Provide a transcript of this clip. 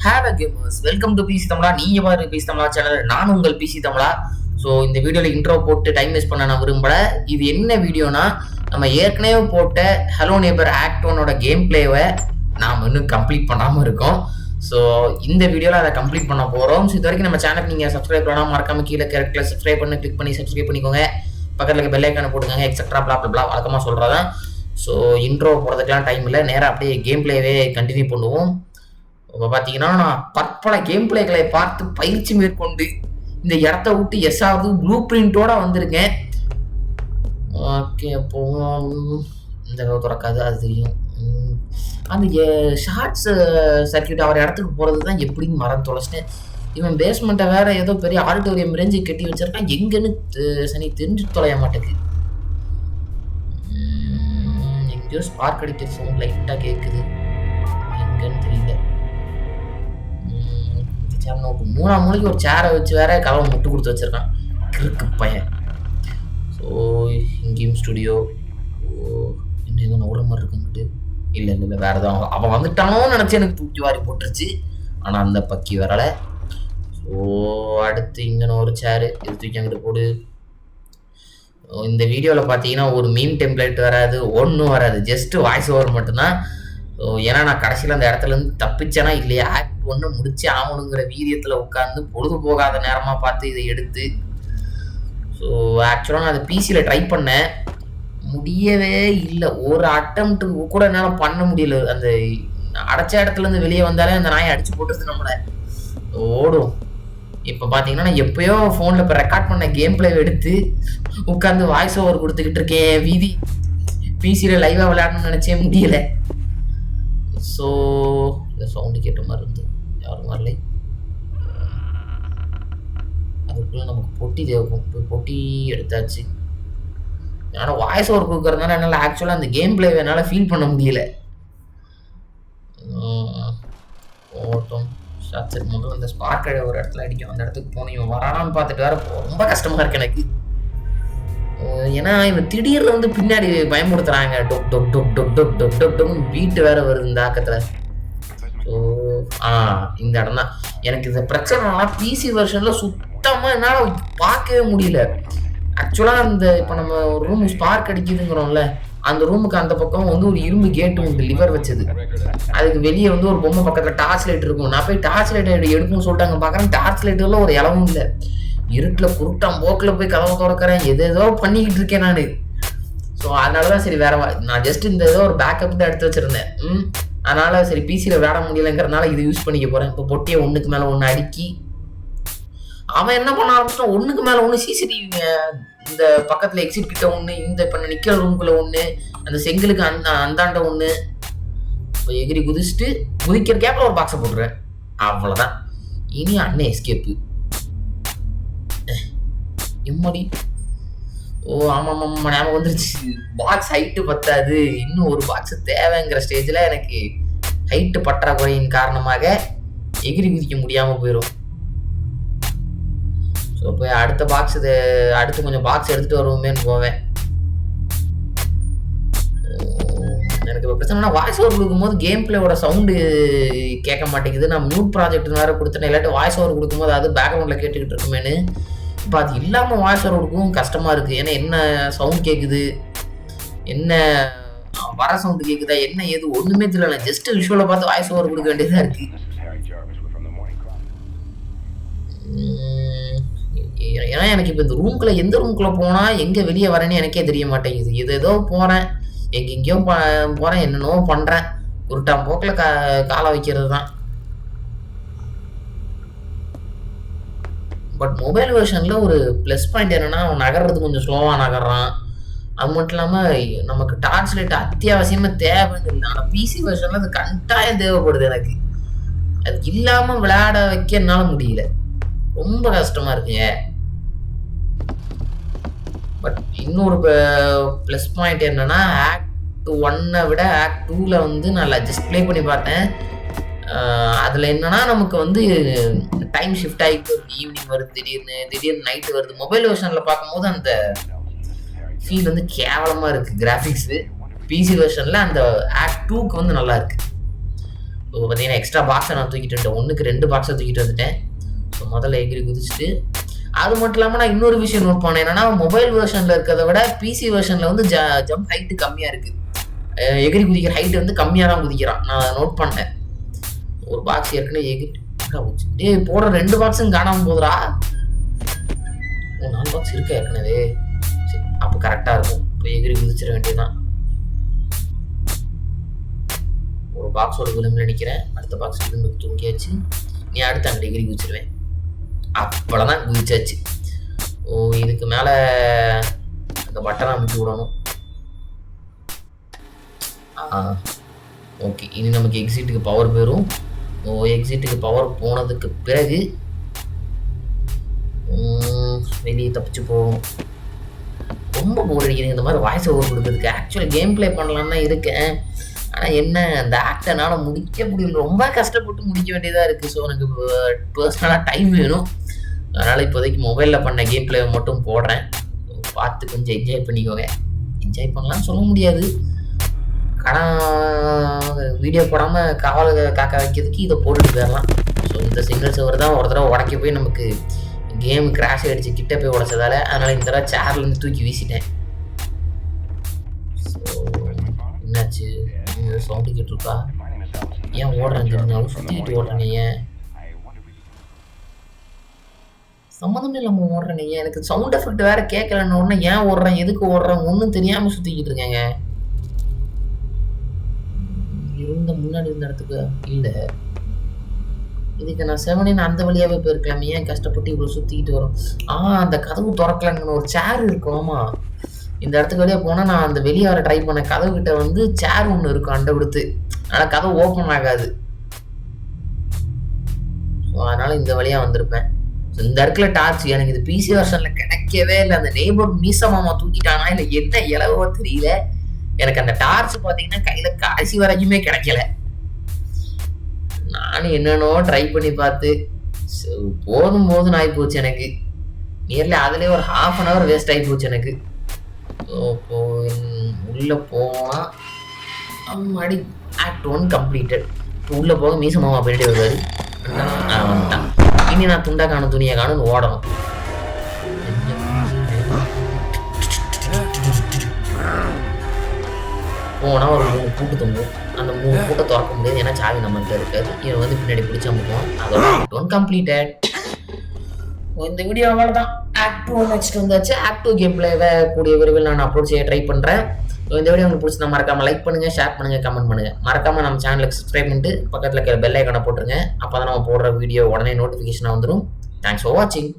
Hello gamers, welcome to PC Tamizha. நீங்க பாரு PC தமிழா channel. நான் உங்கள் பிசி தமிழா. ஸோ இந்த வீடியோவில் இன்ட்ரோ போட்டு டைம் வேஸ்ட் பண்ண நான் விரும்பல. இது என்ன வீடியோனா, நம்ம ஏற்கனவே போட்ட ஹலோ நேபர் ஆக்ட் 1ஓட கேம் பிளேவை நாம் இன்னும் கம்ப்ளீட் பண்ணாமல் இருக்கோம். ஸோ இந்த வீடியோவில் அதை கம்ப்ளீட் பண்ண போகிறோம். ஸோ இது வரைக்கும் நம்ம சேனலுக்கு நீங்கள் சப்ஸ்கிரைப் பண்ணால் மறக்காம கீழே கரெக்டில் சப்ஸ்கிரைப் பண்ணி கிளிக் பண்ணி சப்ஸ்கிரைப் பண்ணிக்கோங்க. பக்கத்தில் இருக்க பெல் ஐக்கானை போட்டுக்கோங்க. எக்ஸட்ரா பிளா பிளா வழக்கமாக சொல்கிறதான். ஸோ இன்ட்ரோ போகிறதுக்கெலாம் டைம் இல்லை, நேராக அப்படியே கேம் பிளேவே கண்டினியூ பண்ணுவோம். இப்போ பார்த்தீங்கன்னா, நான் பற்பல கேம் பிளேகளை பார்த்து பயிற்சி மேற்கொண்டு இந்த இடத்த விட்டு எஸ்ஸாவது ப்ளூ பிரிண்டோட வந்திருக்கேன். ஓகே, அப்போ இந்த திறக்காது, அது தெரியும். அந்த ஷார்ட்ஸ் சர்க்கியூட் அவர் இடத்துக்கு போகிறது தான் எப்படின்னு மறந்து தொலைச்சிட்டேன். இவன் பேஸ்மெண்ட்டை வேற ஏதோ பெரிய ஆடிட்டோரியம் ரேஞ்சு கட்டி வச்சிருக்கான். எங்கன்னு சனி தெரிஞ்சு தொலைய மாட்டேங்குது. எங்கேயோ ஸ்பார்க் அடிக்கிற சவுண்ட் லைட்டாக கேட்குது, எங்கன்னு தெரியல. மூணாம் மூலைக்கு ஒரு சேரை வச்சு வேற கதவை முட்டு கொடுத்து வச்சிருக்கான், கிறுக்கு பையன். ஸோ இங்கேயும் ஸ்டுடியோ. இன்னும் எதுவும் ஒரு மாதிரி இருக்குங்கிட்டு இல்லை இல்லை இல்லை, வேற எதாவது அவன் வந்துட்டானோன்னு நினச்சி எனக்கு தூக்கி வாரி போட்டுருச்சு. ஆனால் அந்த பக்கி வரலை. ஸோ அடுத்து இங்கன்னு ஒரு சேரு, இது தூக்கி அங்கிட்டு போடு. இந்த வீடியோவில் பார்த்தீங்கன்னா ஒரு மீம் டெம்ப்ளேட் வராது, ஒன்றும் வராது, ஜஸ்ட்டு வாய்ஸ் ஓவர் மட்டும்தான். ஸோ ஏன்னா நான் கடைசியில் அந்த இடத்துலேருந்து தப்பிச்சேனா இல்லையா, ஆக்ட் 1 முடிச்சு ஆகணுங்கிற வீரியத்தில் உட்காந்து பொழுது போகாத நேரமாக பார்த்து இதை எடுத்து. ஸோ ஆக்சுவலாக நான் அதை பிசியில் ட்ரை பண்ணேன், முடியவே இல்லை. ஒரு அட்டம்ப்ட்டுக்கு கூட என்னால் பண்ண முடியல. அந்த அடைச்ச இடத்துலேருந்து வெளியே வந்தாலே அந்த நாயை அடித்து போட்டுருது நம்மளை, ஓடும். இப்போ பார்த்தீங்கன்னா நான் எப்போயோ ஃபோனில் இப்போ ரெக்கார்ட் பண்ண கேம் பிளே எடுத்து உட்காந்து வாய்ஸ் ஓவர் கொடுத்துக்கிட்டு இருக்கேன். வீதி பிசியில் லைவாக விளையாடணும்னு நினச்சே முடியலை. ஸோ இந்த சவுண்டு கேட்ட மாதிரி இருந்து யாரும் வரலை. அதுக்குள்ளே நமக்கு பொட்டி தேவைப்படும், பொட்டி எடுத்தாச்சு. ஆனால் வாய்ஸ் ஓவர் கொடுக்குறதுனால என்னால் ஆக்சுவலாக அந்த கேம் பிளேவை என்னால் ஃபீல் பண்ண முடியல. ஓட்டம் ஷார்ட் மட்டும் அந்த ஸ்பார்க் ஒரு இடத்துல அடிக்கும், அந்த இடத்துக்கு போனோம் வரானான்னு பார்த்துட்டு வேற ரொம்ப கஷ்டமாக இருக்கு எனக்கு. ஏன்னா இவன் திடீர்னு வந்து பின்னாடி பயமுறுத்துறாங்க, டொக் டொக் டொக் டொக் டொக் டொக் டொக் டொக் பீட்டு வேற வருது இந்த ஆக்கத்தில். ஸோ இந்த இடம் தான் எனக்கு இந்த பிரச்சனைனா, பிசி வெர்ஷனில் சுத்தமாக என்னால் பார்க்கவே முடியல. ஆக்சுவலாக அந்த இப்போ நம்ம ஒரு ரூம் ஸ்பார்க் அடிக்குதுங்கிறோம்ல, அந்த ரூமுக்கு அந்த பக்கம் வந்து ஒரு இரும்பு கேட்டு உண்டு, லிவர் வச்சது. அதுக்கு வெளியே வந்து ஒரு பொம்மை பக்கத்தில் டார்ச் லைட் இருக்கும். நான் போய் டார்ச் லைட் எடுக்கணும்னு சொல்லிட்டாங்க, பார்க்குறேன் டார்ச் லைட்டுல ஒரு இலவும் இல்லை. இருட்டில் குருட்டான் போக்கில் போய் கதவை திறக்கிறேன், ஏதோ பண்ணிக்கிட்டு இருக்கேன் நான். ஸோ அதனால தான் சரி, வேற நான் ஜஸ்ட் இந்த ஏதோ ஒரு பேக்கப் தான் எடுத்து வச்சிருந்தேன். அதனால சரி பிசியில் விளையாட முடியலைங்கிறதுனால இது யூஸ் பண்ணிக்க போகிறேன். இப்போ பொட்டியை ஒன்றுக்கு மேலே ஒன்று அடுக்கி அவன் என்ன பண்ண ஆரம்பிச்சான், ஒன்றுக்கு மேலே ஒன்று சிசிடிவிங்க, இந்த பக்கத்தில் எக்ஸிட் கிட்ட ஒன்று, இந்த இப்போ நிற்கிற ரூம்குள்ளே ஒன்று, அந்த செங்கலுக்கு அந்தாண்ட ஒன்று. இப்போ எகிரி குதிச்சுட்டு குதிக்கிற கேப்பில் ஒரு பாக்ஸை போட்டுருவேன், அவ்வளோதான். இனி அண்ணன் எஸ்கேப்பு. எம்மடி, ஓ ஆமாம் ஆமாம் ஞாபகம் வந்துருச்சு, பாக்ஸ் ஹைட்டு பத்தாது, இன்னும் ஒரு பாக்ஸ் தேவைங்கிற ஸ்டேஜில் எனக்கு ஹைட்டு பற்றாக்குறையின் காரணமாக எகிரி குதிக்க முடியாமல் போயிடும். ஸோ போய் அடுத்த பாக்ஸ் அடுத்து கொஞ்சம் பாக்ஸ் எடுத்துகிட்டு வருவோமேன்னு போவேன். எனக்கு இப்போ பிரச்சனைனா வாய்ஸ் ஓவர் கொடுக்கும்போது கேம் பிளேயோட சவுண்டு கேட்க மாட்டேங்குது. நான் மியூட் ப்ராஜெக்ட் வேறு கொடுத்தேன், இல்லாட்டி வாய்ஸ் ஓவர் கொடுக்கும்போது அது பேக்ரவுண்டில் கேட்டுக்கிட்டு இருக்குமேனு. இப்போ அது இல்லாமல் வாய்ஸ் ஓவர் கொடுக்கவும் கஷ்டமாக இருக்குது. ஏன்னா என்ன சவுண்ட் கேட்குது, என்ன வர சவுண்டு கேட்குதா, என்ன ஏது ஒன்றுமே தெரியல. ஜஸ்ட் விஷுவலை பார்த்து வாய்ஸ் ஓவர் கொடுக்க வேண்டியதாக இருக்குது. ஏன்னா எனக்கு இப்போ இந்த ரூம்குள்ளே எந்த ரூம்குள்ளே போனால் எங்கே வெளியே வரேன்னு எனக்கே தெரிய மாட்டேங்குது. ஏதோ போகிறேன், எங்கெங்கேயோ போகிறேன், என்னென்னோ பண்ணுறேன், உருட்டாம் போக்கில் காலை வைக்கிறது தான். பட் மொபைல் வெர்ஷனில் ஒரு ப்ளஸ் பாயிண்ட் என்னென்னா, அவன் நகர்றது கொஞ்சம் ஸ்லோவாக நகர்றான். அது மட்டும் இல்லாமல் நமக்கு டார்ச் லைட் அத்தியாவசியமாக தேவைன்னு இல்லை. ஆனால் பிசி வெர்ஷனில் அது கட்டாயம் தேவைப்படுது எனக்கு. அது இல்லாமல் விளையாட வைக்க என்னால் முடியல, ரொம்ப கஷ்டமாக இருக்குங்க. பட் இன்னொரு ப்ளஸ் பாயிண்ட் என்னென்னா, ஆக்ட் 1 விட ஆக்ட் 2 வந்து நான் ஜஸ்ட் ப்ளே பண்ணி பார்த்தேன். அதில் என்னன்னா நமக்கு வந்து டைம் ஷிஃப்ட் ஆகிட்டு ஈவினிங் வருது, திடீர்னு நைட்டு வருது. மொபைல் வெர்ஷனில் பார்க்கும்போது அந்த ஃபீல் வந்து கேவலமாக இருக்குது கிராஃபிக்ஸு. பிசி வெர்ஷனில் அந்த ஆக்ட் 2க்கு வந்து நல்லா இருக்குது. இப்போ பார்த்தீங்கன்னா எக்ஸ்ட்ரா பாக்ஸை நான் தூக்கிட்டு வந்துட்டேன். 1க்கு 2 பாக்ஸை தூக்கிட்டு வந்துட்டேன். ஸோ முதல்ல எகிரி குதிச்சுட்டு அது மட்டும் இல்லாமல் நான் இன்னொரு விஷயம் நோட் பண்ணேன். என்னன்னா மொபைல் வெர்ஷனில் இருக்கிறத விட பிசி வெர்ஷனில் வந்து ஜம்ப் ஹைட்டு கம்மியாக இருக்குது. எகிரி குதிக்கிற ஹைட்டு வந்து கம்மியாக தான் குதிக்கிறான். நான் நோட் பண்ணேன். ஒரு பாக்ஸ் ஏற்கனவே எகிரி போடுற 2 பாக்ஸும் காணாமல் போதுரா. 4 பாக்ஸ் இருக்கா ஏற்கனவே. சரி அப்போ கரெக்டாக இருக்கும். இப்போ எகிரி குதிச்சிட வேண்டியதுதான். ஒரு பாக்ஸோட விளிம்பில் நிற்கிறேன். அடுத்த பாக்ஸ் விளிம்புக்கு தூங்கியாச்சு. நீ அடுத்து அங்கே எகிரி குதிச்சிருவேன். அவ்வளோதான் குதிச்சாச்சு. இதுக்கு மேலே அந்த பட்டனை அமுக்கி விடணும். ஓகே இனி நமக்கு எக்ஸிட்டுக்கு பவர் போயிடும். எக்ஸிட்டுக்கு பவர் போனதுக்கு பிறகு வெளியே தப்பிச்சு போகும். ரொம்ப போர் அடிக்கிறீங்க இந்த மாதிரி வாய்ஸ் ஓவர் கொடுக்குறதுக்கு. ஆக்சுவலி கேம் பிளே பண்ணலான்னு தான் இருக்கேன். ஆனால் என்ன அந்த ஆக்டை என்னால் முடிக்க முடியல. ரொம்ப கஷ்டப்பட்டு முடிக்க வேண்டியதாக இருக்குது. ஸோ எனக்கு பர்சனலாக டைம் வேணும். அதனால் இப்போதைக்கு மொபைலில் பண்ண கேம் பிளேவை மட்டும் போடுறேன். பார்த்து கொஞ்சம் என்ஜாய் பண்ணிக்கோங்க. என்ஜாய் பண்ணலாம்னு சொல்ல முடியாது. ஆனால் வீடியோ போடாமல் காவல் காக்க வைக்கிறதுக்கு இதை போட்டுட்டு போயிடலாம். ஸோ இந்த சிங்கிள் சர்வர் தான் ஒரு தடவை உடைக்க போய் நமக்கு கேம் கிராஷ் ஆகிடுச்சு கிட்ட போய் உடைச்சதால. அதனால் இந்த தடவை சேர்லேருந்து தூக்கி வீசிட்டேன். ஸோ என்னாச்சு சவுண்டு கேட்டுருக்கா? ஏன் ஓடுறேன் தெரிஞ்சாலும் சுற்றிக்கிட்டு ஓடுறேன். ஏன் சம்மந்தமே இல்லாமல் ஓடுறேன். எனக்கு சவுண்ட் எஃபெக்ட் வேறு கேட்கலன்னு ஒன்று. ஏன் ஓடுறேன் எதுக்கு ஓடுறேன் ஒன்றும் தெரியாமல் சுற்றிக்கிட்டு இருக்கேங்க. இருந்த முன்னாடி இருந்த இடத்துக்கு இல்லை. இதுக்கு நான் 7 அந்த வழியாகவே போயிருக்கலாமே. ஏன் கஷ்டப்பட்டு இவ்வளோ சுற்றிக்கிட்டு வரும்? அந்த கதவு திறக்கலாங்கன்னு ஒரு சேர் இருக்கும். ஆமாம் இந்த இடத்துக்கு வெளியே போனால் நான் அந்த வெளியே வர ட்ரை பண்ண கதவு கிட்ட வந்து சேர் ஒன்று இருக்கும் அண்டை கொடுத்து. அதனால் கதவு ஓப்பன் ஆகாது. ஸோ அதனால் இந்த வழியாக வந்திருப்பேன். ஸோ இந்த இடத்துல டார்ச் எனக்கு இது பிசி வெர்ஷனில் கிடைக்கவே இல்லை. அந்த நெய்பர் மீசமாமா தூக்கிட்டானா இல்லை என்ன இலவோ தெரியல. எனக்கு அந்த டார்ச் பார்த்தீங்கன்னா கையில் கடைசி வரைக்குமே கிடைக்கல. நானும் என்னென்னோ ட்ரை பண்ணி பார்த்து போதும் போதும் ஆகி போச்சு. எனக்கு நியர்லி அதுலேயே ஒரு ½ அன் ஹவர் வேஸ்ட் ஆகி போச்சு எனக்கு. இப்போ உள்ளே போனால் அம்மாடி ஆக்ட் 1 கம்ப்ளீட்டட். இப்போ உள்ளே போக மீசமாமா போயிட்டே வருவார். வந்துட்டான். இனி நான் துண்டா காணும் துணியை காணும் ஓடணும். போனால் ஒரு 3 பூட்டு தொங்கும். அந்த 3 பூட்டை திறக்க முடியாது. ஏன்னா சாவி நம்மகிட்ட இருக்காது. இவன் வந்து பின்னாடி பிடிச்ச அமுக்குவோம். அதோட ஆக்ட் 1 கம்ப்ளீட்டட். இந்த வீடியோவால் தான் ஆக்ட் 2 நெக்ஸ்ட் வந்தாச்சு. ஆக்ட் 2 கேம் பிளேவை கூடிய விரைவில் நான் அப்லோட் செய்ய ட்ரை பண்ணுறேன். இந்த வீடியோ உங்களுக்கு பிடிச்சிருந்தா மறக்காமல் லைக் பண்ணுங்கள், ஷேர் பண்ணுங்கள், கமெண்ட் பண்ணுங்கள். மறக்காமல் நம்ம சேனலுக்கு சப்ஸ்கிரைப் பண்ணிட்டு பக்கத்தில் இருக்கிற பெல் ஐக்கானை போட்டுருங்க. அப்போ தான் நம்ம போடுற வீடியோ உடனே நோட்டிஃபிகேஷனாக வந்துடும். தேங்க்ஸ் ஃபார் வாட்சிங்.